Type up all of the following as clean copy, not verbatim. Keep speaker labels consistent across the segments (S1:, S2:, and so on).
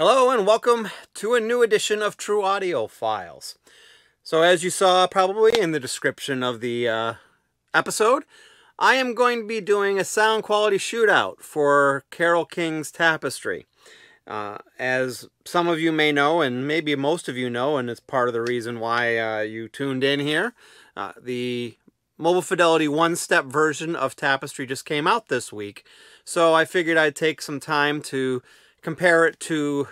S1: Hello and welcome to a new edition of True Audio Files. So as you saw probably in the description of the episode, I am going to be doing a sound quality shootout for Carole King's Tapestry. As some of you may know, and maybe most of you know, and it's part of the reason why you tuned in here, the Mobile Fidelity one-step version of Tapestry just came out this week. So I figured I'd take some time to compare it to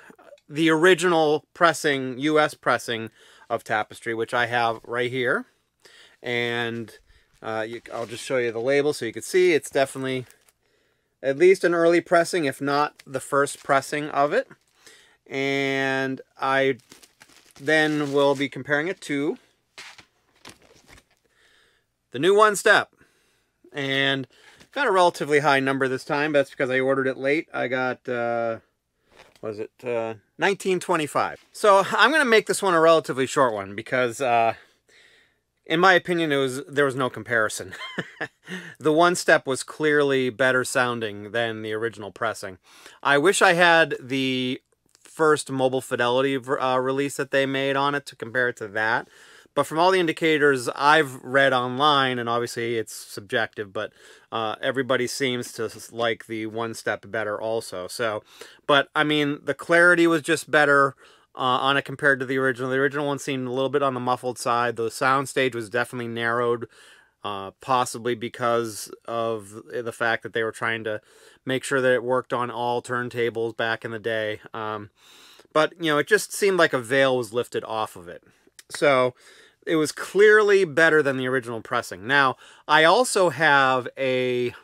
S1: the original pressing, US pressing of Tapestry, which I have right here. And I'll just show you the label so you can see it's definitely at least an early pressing, if not the first pressing of it. And I then will be comparing it to the new one step. And got a relatively high number this time, but that's because I ordered it late. I got, was it 1925. So I'm going to make this one a relatively short one because, in my opinion, there was no comparison. The one step was clearly better sounding than the original pressing. I wish I had the first Mobile Fidelity release that they made on it to compare it to that. But from all the indicators I've read online, and obviously it's subjective, but everybody seems to like the one step better also. So, but I mean, the clarity was just better on it compared to the original. The original one seemed a little bit on the muffled side. The soundstage was definitely narrowed, possibly because of the fact that they were trying to make sure that it worked on all turntables back in the day. But, you know, it just seemed like a veil was lifted off of it. So it was clearly better than the original pressing. Now, I also have a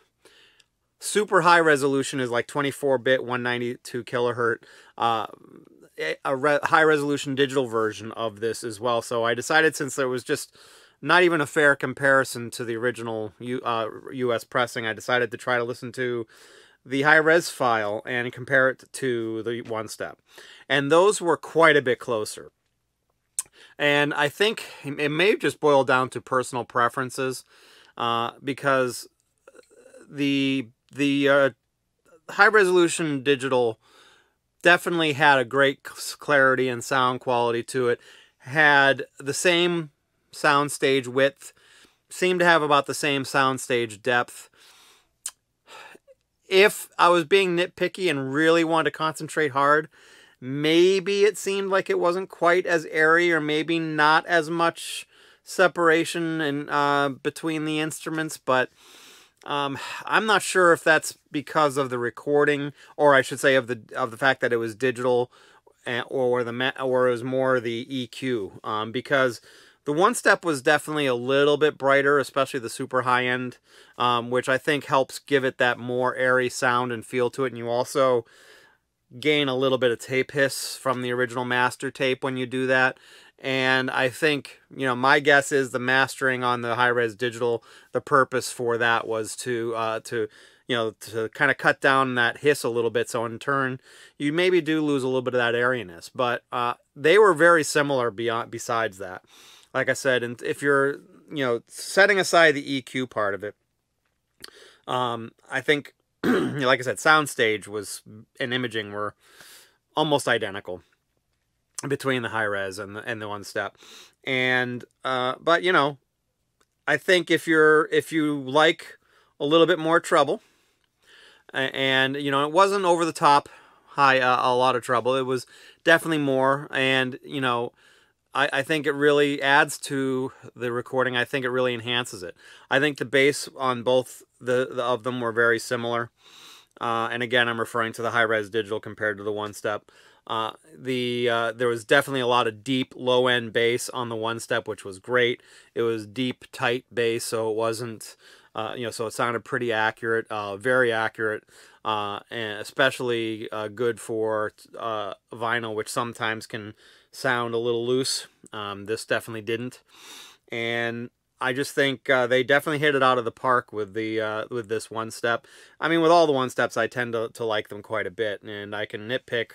S1: super high resolution, is like 24-bit, 192 kilohertz, high resolution digital version of this as well. So I decided, since there was just not even a fair comparison to the original US pressing, I decided to try to listen to the high-res file and compare it to the one step. And those were quite a bit closer. And I think it may just boil down to personal preferences, because the high-resolution digital definitely had a great clarity and sound quality to it, had the same soundstage width, seemed to have about the same soundstage depth. If I was being nitpicky and really wanted to concentrate hard, maybe it seemed like it wasn't quite as airy, or maybe not as much separation in, between the instruments, but I'm not sure if that's because of the recording, or I should say of the fact that it was digital, or it was more the EQ, because the one step was definitely a little bit brighter, especially the super high end, which I think helps give it that more airy sound and feel to it. And you also gain a little bit of tape hiss from the original master tape when you do that. And I think, you know, my guess is the mastering on the high-res digital, the purpose for that was to you know, to kind of cut down that hiss a little bit, so in turn you maybe do lose a little bit of that airiness. But they were very similar besides that. Like I said, and if you're, you know, setting aside the EQ part of it, I think, like I said, soundstage and imaging were almost identical between the high res and the one step. And but you know, I think if you like a little bit more treble, and you know, it wasn't over the top high, a lot of treble, it was definitely more. And you know, I think it really adds to the recording. I think it really enhances it. I think the bass on both of them were very similar. And again, I'm referring to the high-res digital compared to the one-step. There was definitely a lot of deep, low-end bass on the one-step, which was great. It was deep, tight bass, so it wasn't, you know, so it sounded pretty accurate, very accurate, and especially good for vinyl, which sometimes can sound a little loose. This definitely didn't. And I just think they definitely hit it out of the park with this one step. I mean, with all the one steps, I tend to like them quite a bit, and I can nitpick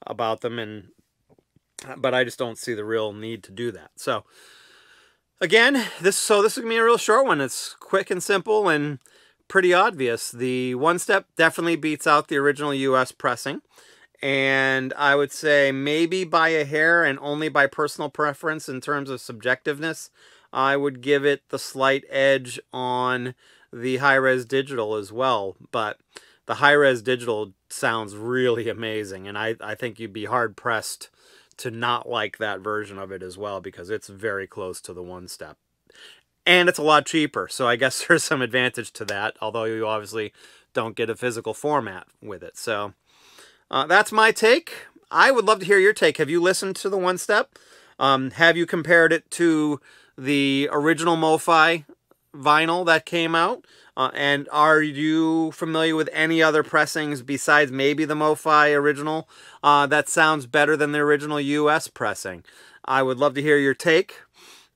S1: about them, but I just don't see the real need to do that. So again, this is gonna be a real short one. It's quick and simple and pretty obvious. The one step definitely beats out the original US pressing, And I would say maybe by a hair and only by personal preference in terms of subjectiveness, I would give it the slight edge on the high-res digital as well. But the high-res digital sounds really amazing, and I think you'd be hard-pressed to not like that version of it as well, because it's very close to the one-step. And it's a lot cheaper, so I guess there's some advantage to that, although you obviously don't get a physical format with it. So that's my take. I would love to hear your take. Have you listened to the one-step? Have you compared it to the original MoFi vinyl that came out? And are you familiar with any other pressings besides maybe the MoFi original that sounds better than the original US pressing? I would love to hear your take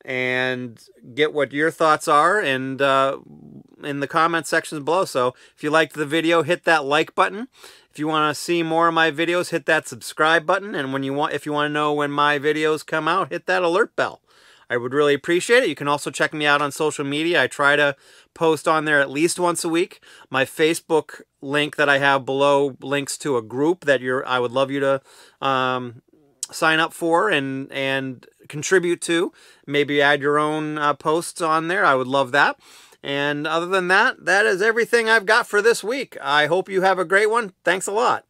S1: and get what your thoughts are, and in the comment sections below. So if you liked the video, hit that like button. If you want to see more of my videos, hit that subscribe button. And if you want to know when my videos come out, hit that alert bell. I would really appreciate it. You can also check me out on social media. I try to post on there at least once a week. My Facebook link that I have below links to a group that I would love you to sign up for and contribute to. Maybe add your own posts on there. I would love that. And other than that, that is everything I've got for this week. I hope you have a great one. Thanks a lot.